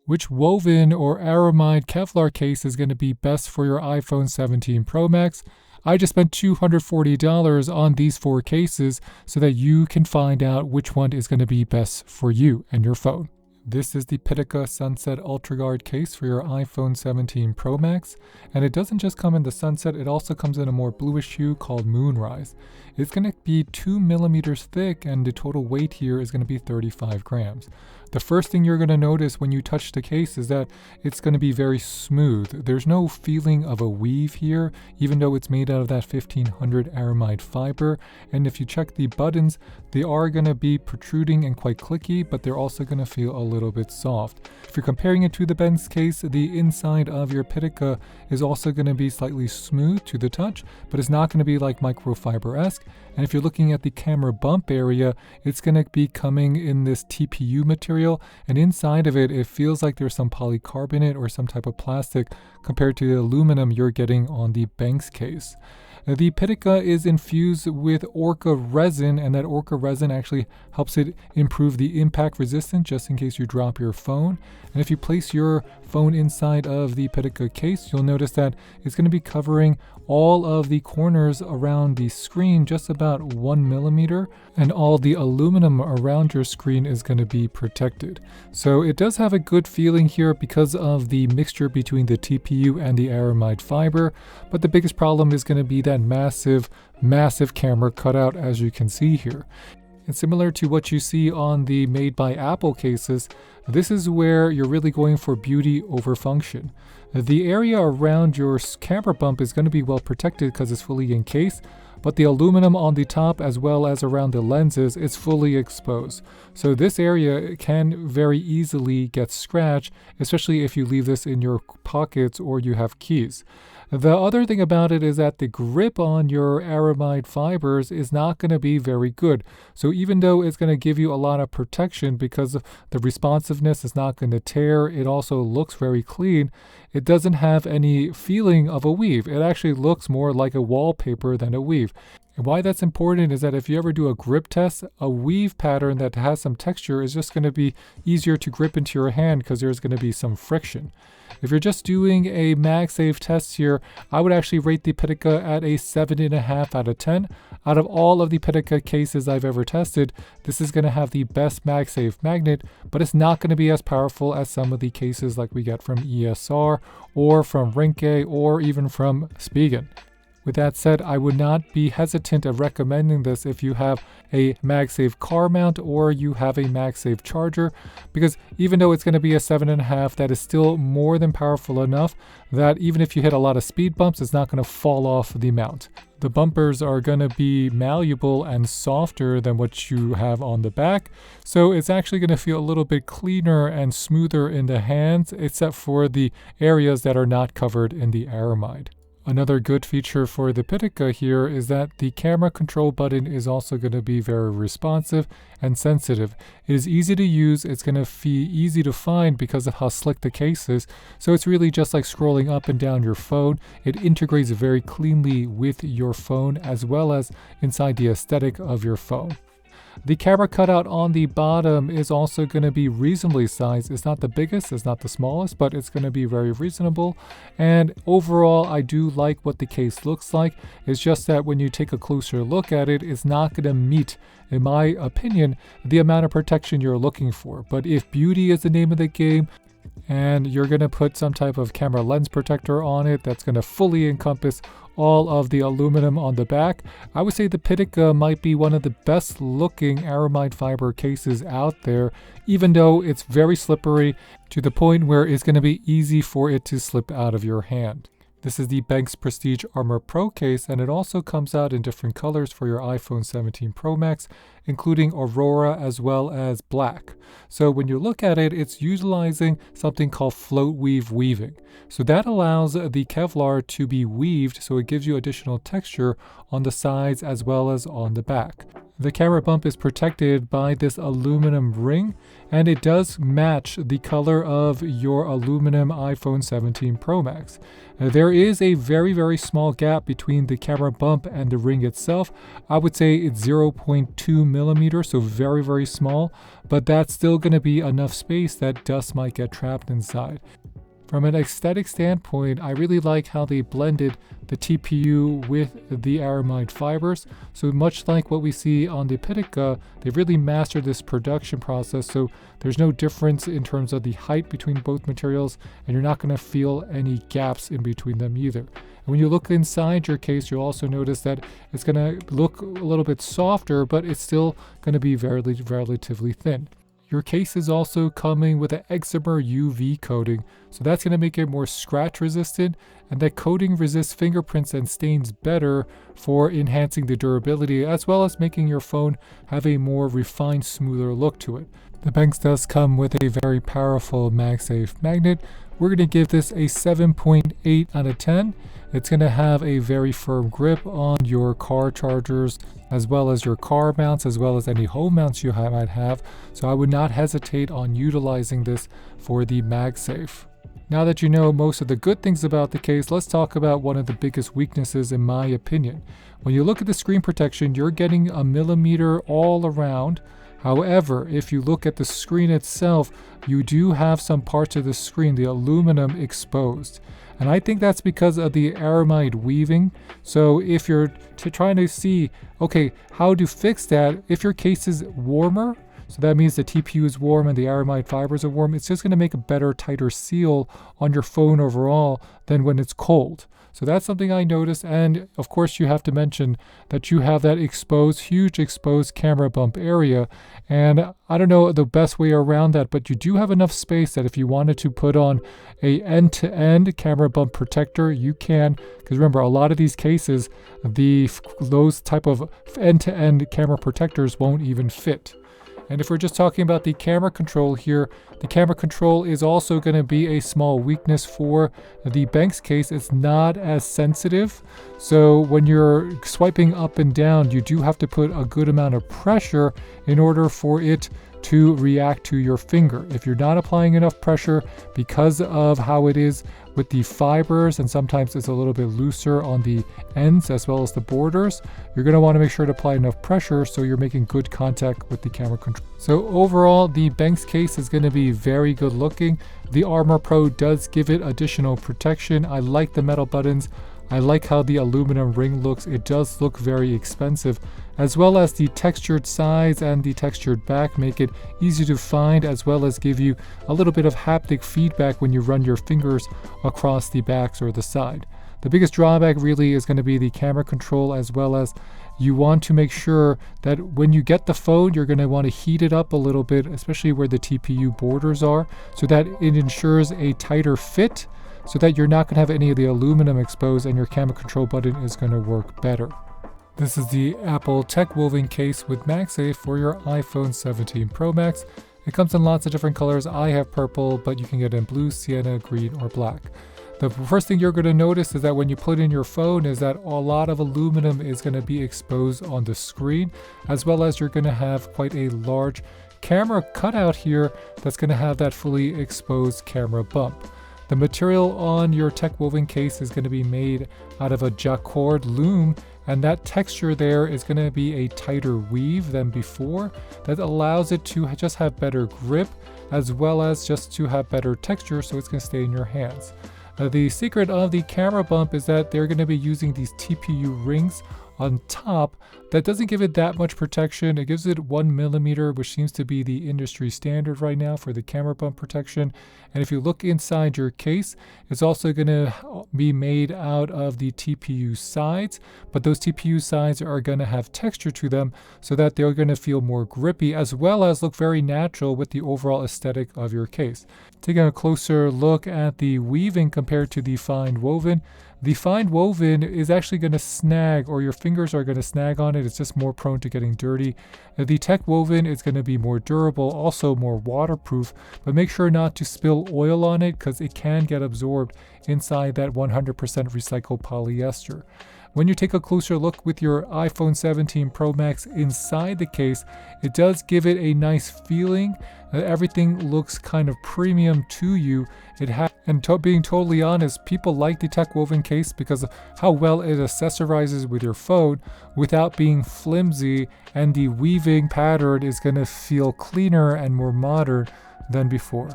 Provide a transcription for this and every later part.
Which woven or Aramid Kevlar case is going to be best for your iPhone 17 Pro Max? I just spent $240 on these 4 cases so that you can find out which one is going to be best for you and your phone. This is the Pitaka Sunset UltraGuard case for your iPhone 17 Pro Max, and it doesn't just come in the sunset, it also comes in a more bluish hue called Moonrise. It's going to be 2 millimeters thick, and the total weight here is going to be 35 grams. The first thing you're going to notice when you touch the case is that it's going to be very smooth. There's no feeling of a weave here, even though it's made out of that 1500 Aramid fiber. And if you check the buttons, they are going to be protruding and quite clicky, but they're also going to feel a little bit soft. If you're comparing it to the Benks case, the inside of your Pitaka is also going to be slightly smooth to the touch, but it's not going to be like microfiber-esque. And if you're looking at the camera bump area, it's going to be coming in this TPU material, and inside of it, it feels like there's some polycarbonate or some type of plastic compared to the aluminum you're getting on the Benks case. The Pitaka is infused with Orca resin, and that Orca resin actually helps it improve the impact resistance just in case you drop your phone. And if you place your phone inside of the Pitaka case, you'll notice that it's going to be covering all of the corners around the screen just about 1 millimeter, and all the aluminum around your screen is going to be protected. So it does have a good feeling here because of the mixture between the TPU and the Aramid fiber, but the biggest problem is going to be that massive camera cutout, as you can see here. And similar to what you see on the Made by Apple cases, this is where you're really going for beauty over function. The area around your camera bump is going to be well protected because it's fully encased, but the aluminum on the top as well as around the lenses is fully exposed. So this area can very easily get scratched, especially if you leave this in your pockets or you have keys. The other thing about it is that the grip on your Aramid fibers is not going to be very good. So even though it's going to give you a lot of protection because the responsiveness is not going to tear, it also looks very clean, it doesn't have any feeling of a weave. It actually looks more like a wallpaper than a weave. And why that's important is that if you ever do a grip test, a weave pattern that has some texture is just going to be easier to grip into your hand because there's going to be some friction. If you're just doing a MagSafe test here, I would actually rate the Pitaka at a 7.5 out of 10. Out of all of the Pitaka cases I've ever tested, this is going to have the best MagSafe magnet, but it's not going to be as powerful as some of the cases like we get from ESR or from Rinke or even from Spigen. With that said, I would not be hesitant of recommending this if you have a MagSafe car mount or you have a MagSafe charger, because even though it's going to be a 7.5, that is still more than powerful enough that even if you hit a lot of speed bumps, it's not going to fall off the mount. The bumpers are going to be malleable and softer than what you have on the back, so it's actually going to feel a little bit cleaner and smoother in the hands, except for the areas that are not covered in the Aramid. Another good feature for the Pitaka here is that the camera control button is also going to be very responsive and sensitive. It is easy to use, it's going to be easy to find because of how slick the case is, so it's really just like scrolling up and down your phone. It integrates very cleanly with your phone as well as inside the aesthetic of your phone. The camera cutout on the bottom is also going to be reasonably sized. It's not the biggest, it's not the smallest, but it's going to be very reasonable. And overall, I do like what the case looks like. It's just that when you take a closer look at it, it's not going to meet, in my opinion, the amount of protection you're looking for. But if beauty is the name of the game, and you're going to put some type of camera lens protector on it that's going to fully encompass all of the aluminum on the back, I would say the Pitaka might be one of the best looking Aramid fiber cases out there, even though it's very slippery to the point where it's going to be easy for it to slip out of your hand. This is the Benks Prestige ArmorPro case, and it also comes out in different colors for your iPhone 17 Pro Max, including Aurora as well as black. So when you look at it, it's utilizing something called float weave weaving. So that allows the Kevlar to be weaved, so it gives you additional texture on the sides as well as on the back. The camera bump is protected by this aluminum ring, and it does match the color of your aluminum iPhone 17 Pro Max. There is a very small gap between the camera bump and the ring itself. I would say it's 0.2 millimeters, so very small, but that's still going to be enough space that dust might get trapped inside. From an aesthetic standpoint, I really like how they blended the TPU with the Aramid fibers. So much like what we see on the Pitaka, they really mastered this production process, so there's no difference in terms of the height between both materials, and you're not going to feel any gaps in between them either. And when you look inside your case, you'll also notice that it's going to look a little bit softer, but it's still going to be relatively thin. Your case is also coming with an eczema UV coating, so that's going to make it more scratch resistant, and that coating resists fingerprints and stains better for enhancing the durability, as well as making your phone have a more refined, smoother look to it. The Benks does come with a very powerful MagSafe magnet. We're going to give this a 7.8 out of 10. It's going to have a very firm grip on your car chargers, as well as your car mounts, as well as any home mounts you might have. So I would not hesitate on utilizing this for the MagSafe. Now that you know most of the good things about the case, let's talk about one of the biggest weaknesses in my opinion. When you look at the screen protection, you're getting a millimeter all around. However, if you look at the screen itself, you do have some parts of the screen, the aluminum, exposed. And I think that's because of the Aramid weaving. So if you're trying to see, okay, how to fix that, if your case is warmer, so that means the TPU is warm and the Aramid fibers are warm, it's just going to make a better, tighter seal on your phone overall than when it's cold. So that's something I noticed, and of course you have to mention that you have that huge exposed camera bump area, and I don't know the best way around that, but you do have enough space that if you wanted to put on a end-to-end camera bump protector, you can, because remember, a lot of these cases, those type of end-to-end camera protectors won't even fit. And if we're just talking about the camera control here, the camera control is also going to be a small weakness for the Benks case. It's not as sensitive. So when you're swiping up and down, you do have to put a good amount of pressure in order for it to react to your finger. If you're not applying enough pressure because of how it is with the fibers, and sometimes it's a little bit looser on the ends as well as the borders, you're going to want to make sure to apply enough pressure so you're making good contact with the camera control. So overall, the Benks case is going to be very good looking. The ArmorPro does give it additional protection. I like the metal buttons. I like how the aluminum ring looks. It does look very expensive, as well as the textured sides and the textured back make it easy to find, as well as give you a little bit of haptic feedback when you run your fingers across the backs or the side. The biggest drawback really is going to be the camera control, as well as you want to make sure that when you get the phone, you're going to want to heat it up a little bit, especially where the TPU borders are, so that it ensures a tighter fit, so that you're not going to have any of the aluminum exposed and your camera control button is going to work better. This is the Apple Techwoven Case with MagSafe for your iPhone 17 Pro Max. It comes in lots of different colors. I have purple, but you can get it in blue, sienna, green, or black. The first thing you're going to notice is that when you put in your phone is that a lot of aluminum is going to be exposed on the screen, as well as you're going to have quite a large camera cutout here that's going to have that fully exposed camera bump. The material on your Techwoven case is going to be made out of a jacquard loom, and that texture there is going to be a tighter weave than before. That allows it to just have better grip, as well as just to have better texture, so it's going to stay in your hands. The secret of the camera bump is that they're going to be using these TPU rings on top. That doesn't give it that much protection. It gives it 1 millimeter, which seems to be the industry standard right now for the camera bump protection. And if you look inside your case, it's also going to be made out of the TPU sides, but those TPU sides are going to have texture to them so that they're going to feel more grippy, as well as look very natural with the overall aesthetic of your case. Taking a closer look at the weaving compared to the fine woven, the fine woven is actually going to snag, or your fingers are going to snag on it. It's just more prone to getting dirty. The Techwoven is going to be more durable, also more waterproof, but make sure not to spill oil on it because it can get absorbed inside that 100% recycled polyester. when you take a closer look with your iPhone 17 Pro Max inside the case, it does give it a nice feeling. Everything looks kind of premium to you. Being totally honest, people like the Techwoven case because of how well it accessorizes with your phone without being flimsy, and the weaving pattern is going to feel cleaner and more modern than before.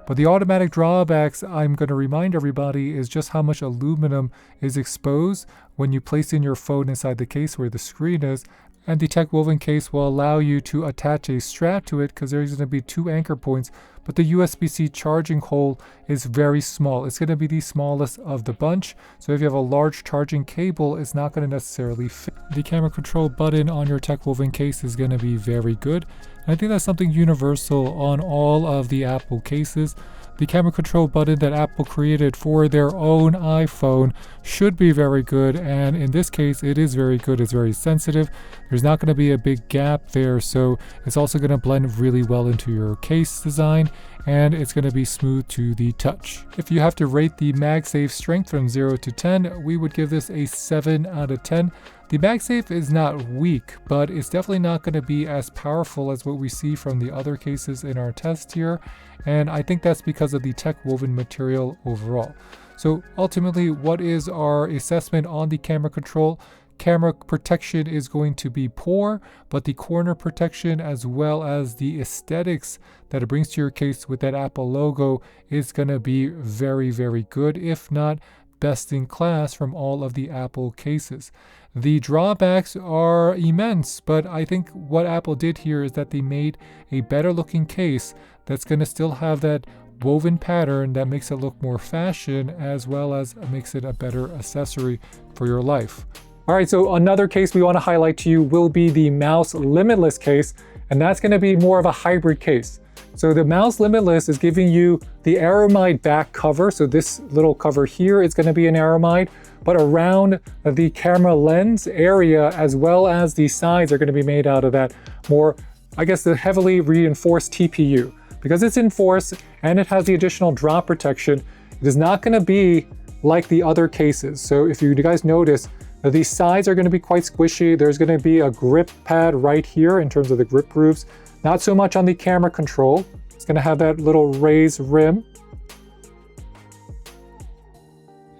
But the automatic drawbacks, I'm going to remind everybody, is just how much aluminum is exposed when you place in your phone inside the case where the screen is. And the Techwoven case will allow you to attach a strap to it because there's going to be 2 anchor points, but the USB-C charging hole is very small. It's going to be the smallest of the bunch, so if you have a large charging cable, it's not going to necessarily fit. The camera control button on your Techwoven case is going to be very good. And I think that's something universal on all of the Apple cases. The camera control button that Apple created for their own iPhone should be very good, and in this case it is very good. It's very sensitive. There's not going to be a big gap there, so it's also going to blend really well into your case design, and it's going to be smooth to the touch. If you have to rate the MagSafe strength from 0 to 10, we would give this a 7 out of 10. The MagSafe is not weak, but it's definitely not going to be as powerful as what we see from the other cases in our test here, and I think that's because of the Techwoven material overall. So ultimately, what is our assessment on the camera control? Camera protection is going to be poor, but the corner protection as well as the aesthetics that it brings to your case with that Apple logo is going to be very, very good, if not best in class from all of the Apple cases. The drawbacks are immense, but I think what Apple did here is that they made a better looking case that's going to still have that woven pattern that makes it look more fashion, as well as makes it a better accessory for your life. All right, so another case we want to highlight to you will be the Mous Limitless case, and that's going to be more of a hybrid case. So the Mous Limitless is giving you the Aramid back cover. So this little cover here is going to be an Aramid, but around the camera lens area as well as the sides are going to be made out of that more, I guess, the heavily reinforced TPU. Because it's enforced and it has the additional drop protection, it is not going to be like the other cases. So if you guys notice, these sides are going to be quite squishy. There's going to be a grip pad right here in terms of the grip grooves. Not so much on the camera control. It's going to have that little raised rim.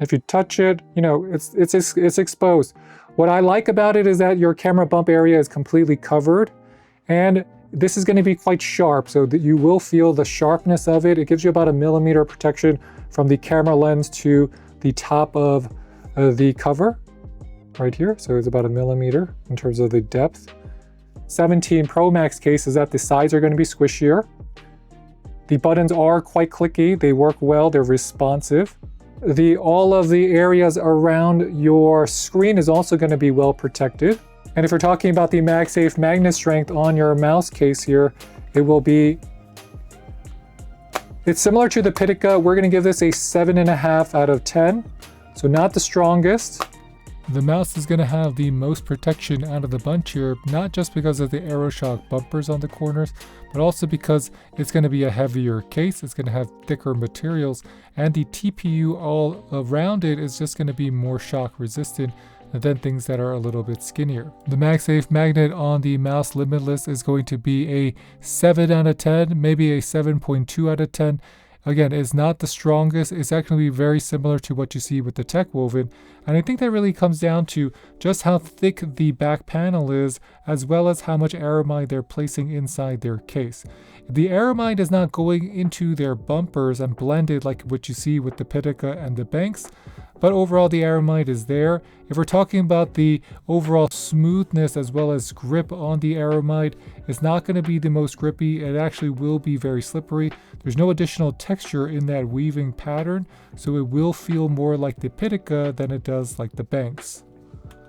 If you touch it, you know, it's exposed. What I like about it is that your camera bump area is completely covered, and this is going to be quite sharp, so that you will feel the sharpness of it. It gives you about 1 millimeter protection from the camera lens to the top of the cover right here. So it's about 1 millimeter in terms of the depth. 17 Pro Max case is that the sides are going to be squishier. The buttons are quite clicky. They work well. They're responsive. All of the areas around your screen is also going to be well protected. And if we're talking about the MagSafe magnet strength on your mouse case here, it's similar to the Pitaka. We're going to give this a 7.5 out of 10. So not the strongest. The mouse is going to have the most protection out of the bunch here, not just because of the AeroShock bumpers on the corners, but also because it's going to be a heavier case. It's going to have thicker materials, and the TPU all around it is just going to be more shock resistant than things that are a little bit skinnier. The MagSafe magnet on the Mous Limitless is going to be a 7 out of 10, maybe a 7.2 out of 10. Again, it's not the strongest. It's actually very similar to what you see with the Techwoven. And I think that really comes down to just how thick the back panel is, as well as how much Aramid they're placing inside their case. The Aramid is not going into their bumpers and blended like what you see with the Pitaka and the Benks, but overall the Aramid is there. If we're talking about the overall smoothness as well as grip on the Aramid, it's not going to be the most grippy. It actually will be very slippery. There's no additional texture in that weaving pattern, so it will feel more like the Pitaka than it does like the Benks.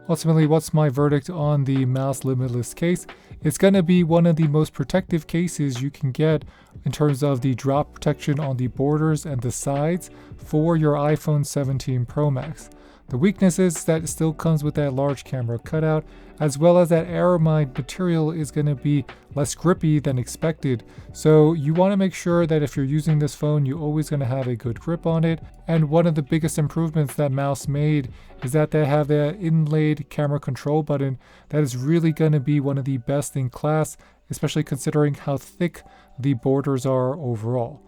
Ultimately, what's my verdict on the Mous Limitless case? It's going to be one of the most protective cases you can get in terms of the drop protection on the borders and the sides for your iPhone 17 Pro Max. The weakness is that it still comes with that large camera cutout, as well as that Aramid material is going to be less grippy than expected. So you want to make sure that if you're using this phone, you're always going to have a good grip on it. And one of the biggest improvements that Mous made is that they have that inlaid camera control button that is really going to be one of the best in class, especially considering how thick the borders are overall.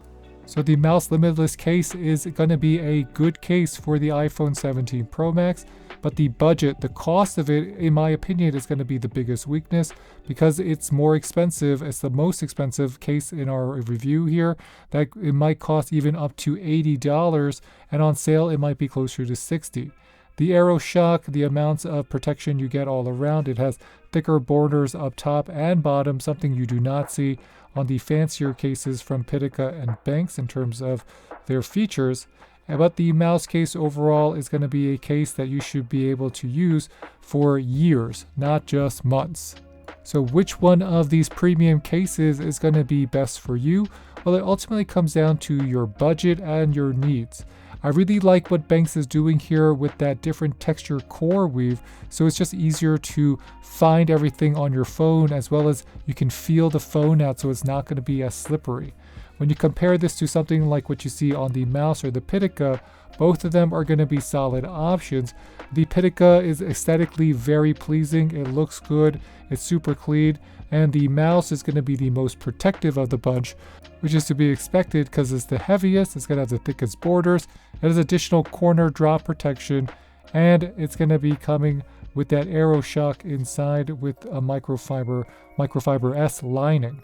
So the Mous Limitless Case is going to be a good case for the iPhone 17 Pro Max, but the budget, the cost of it, in my opinion, is going to be the biggest weakness because it's more expensive. It's the most expensive case in our review here. That it might cost even up to $80, and on sale it might be closer to $60. The Aero Shock, the amounts of protection you get all around, it has thicker borders up top and bottom, something you do not see on the fancier cases from Pitaka and Benks in terms of their features. But the Mous case overall is going to be a case that you should be able to use for years, not just months. So which one of these premium cases is going to be best for you? Well, it ultimately comes down to your budget and your needs. I really like what Benks is doing here with that different texture core weave, so it's just easier to find everything on your phone, as well as you can feel the phone out, so it's not going to be as slippery. When you compare this to something like what you see on the Mous or the Pitaka, both of them are going to be solid options. The Pitaka is aesthetically very pleasing, it looks good, it's super clean, and the Mous is going to be the most protective of the bunch, which is to be expected because it's the heaviest, it's going to have the thickest borders, it has additional corner drop protection, and it's going to be coming with that Aero Shock inside with a microfiber S lining.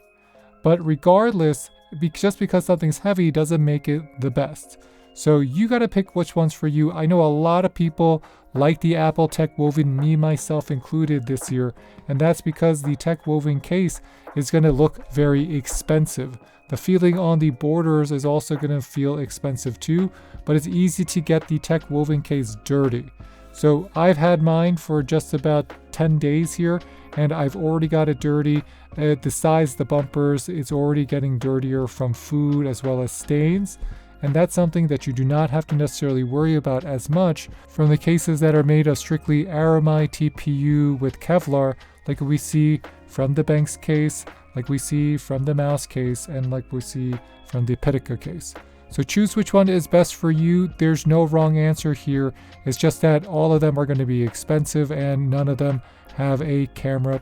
But regardless, just because something's heavy doesn't make it the best. So you got to pick which one's for you. I know a lot of people like the Apple Techwoven, me myself included this year, and that's because the Techwoven case is going to look very expensive. The feeling on the borders is also going to feel expensive too, but it's easy to get the Techwoven case dirty. So I've had mine for just about 10 days here, and I've already got it dirty. The size, the bumpers, it's already getting dirtier from food as well as stains. And that's something that you do not have to necessarily worry about as much from the cases that are made of strictly Aramid TPU with Kevlar, like we see from the Benks case, like we see from the Mous case, and like we see from the Pitaka case. So choose which one is best for you. There's no wrong answer here. It's just that all of them are going to be expensive and none of them have a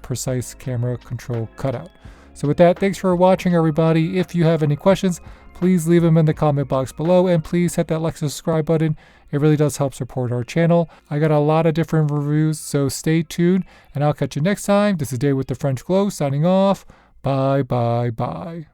precise camera control cutout. So with that, thanks for watching, everybody. If you have any questions, please leave them in the comment box below, and please hit that like and subscribe button. It really does help support our channel. I got a lot of different reviews, so stay tuned, and I'll catch you next time. This is Dave with the French Glow signing off. Bye, bye, bye.